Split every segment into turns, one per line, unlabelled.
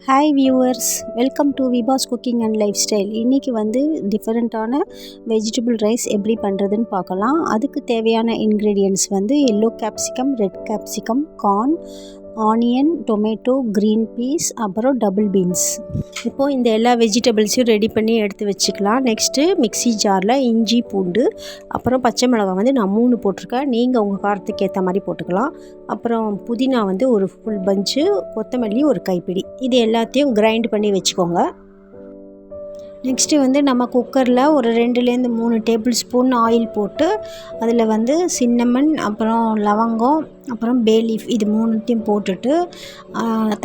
Hi viewers, welcome to விபாஸ் cooking and life style. இன்றைக்கி வந்து டிஃப்ரெண்ட்டான வெஜிடபிள் ரைஸ் எப்படி பண்ணுறதுன்னு பார்க்கலாம். அதுக்கு தேவையான இன்க்ரீடியன்ட்ஸ் வந்து yellow capsicum, red capsicum, corn, onion, tomato, green peas, அப்புறம் டபுள் பீன்ஸ். இப்போது இந்த எல்லா வெஜிடபிள்ஸையும் ரெடி பண்ணி எடுத்து வச்சுக்கலாம். நெக்ஸ்ட்டு மிக்ஸி ஜாரில் இஞ்சி, பூண்டு, அப்புறம் பச்சை மிளகாய் வந்து நான் 3 போட்டிருக்கேன். நீங்கள் உங்கள் காரத்துக்கு ஏற்ற மாதிரி போட்டுக்கலாம். அப்புறம் புதினா வந்து ஒரு ஃபுல் பஞ்சு, கொத்தமல்லி ஒரு கைப்பிடி. இது எல்லாத்தையும் கிரைண்ட் பண்ணி வச்சுக்கோங்க. நெக்ஸ்ட்டு வந்து நம்ம குக்கரில் ஒரு 2லேருந்து 3 டேபிள் ஸ்பூன் ஆயில் போட்டு அதில் வந்து சின்னமன், அப்புறம் லவங்கம், அப்புறம் பே லீஃப் இது 3த்தையும் போட்டுட்டு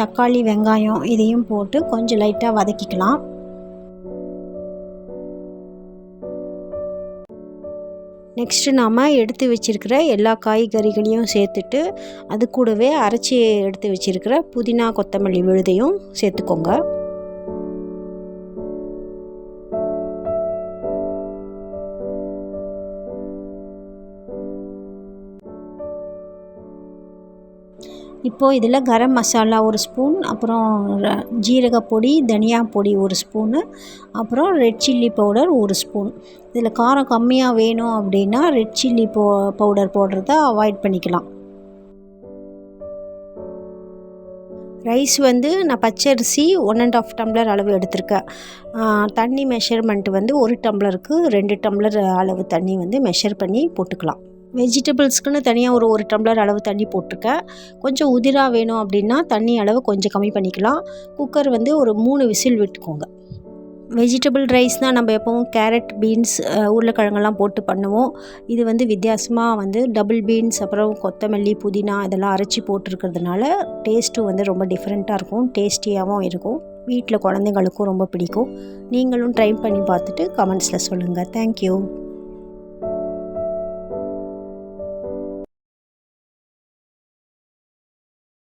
தக்காளி, வெங்காயம் இதையும் போட்டு கொஞ்சம் லைட்டாக வதக்கிக்கலாம். நெக்ஸ்ட்டு நாம் எடுத்து வச்சுருக்கிற எல்லா காய்கறிகளையும் சேர்த்துட்டு அது கூடவே அரைச்சி எடுத்து வச்சுருக்கிற புதினா, கொத்தமல்லி விழுதையும் சேர்த்துக்கோங்க. இப்போது இதில் கரம் மசாலா 1 ஸ்பூன், அப்புறம் ஜீரகப்பொடி, தனியா பொடி 1 ஸ்பூனு, அப்புறம் ரெட் சில்லி பவுடர் 1 ஸ்பூன். இதில் காரம் கம்மியாக வேணும் அப்படின்னா ரெட் சில்லி பவுடர் போடுறத அவாய்ட் பண்ணிக்கலாம். ரைஸ் வந்து நான் பச்சரிசி 1 1/2 டம்ளர் அளவு எடுத்திருக்கேன். தண்ணி மெஷர்மெண்ட் வந்து 1 டம்ளருக்கு 2 டம்ளர் அளவு தண்ணி வந்து மெஷர் பண்ணி போட்டுக்கலாம். வெஜிடபிள்ஸ்க்குன்னு தனியாக ஒரு டம்ளர் அளவு தண்ணி போட்டிருக்கேன். கொஞ்சம் உதிராக வேணும் அப்படின்னா தண்ணி அளவு கொஞ்சம் கம்மி பண்ணிக்கலாம். குக்கர் வந்து ஒரு 3 விசில் விட்டுக்கோங்க. வெஜிடபிள் ரைஸ்னால் நம்ம எப்போவும் கேரட், பீன்ஸ், உருளைக்கிழங்கெல்லாம் போட்டு பண்ணுவோம். இது வந்து வித்தியாசமாக வந்து டபுள் பீன்ஸ், அப்புறம் கொத்தமல்லி, புதினா இதெல்லாம் அரைச்சி போட்டிருக்கிறதுனால டேஸ்ட்டும் வந்து ரொம்ப டிஃப்ரெண்ட்டாக இருக்கும், டேஸ்டியாகவும் இருக்கும். வீட்டில் குழந்தைங்களுக்கும் ரொம்ப பிடிக்கும். நீங்களும் ட்ரை பண்ணி பார்த்துட்டு கமெண்ட்ஸில் சொல்லுங்கள். தேங்க்யூ.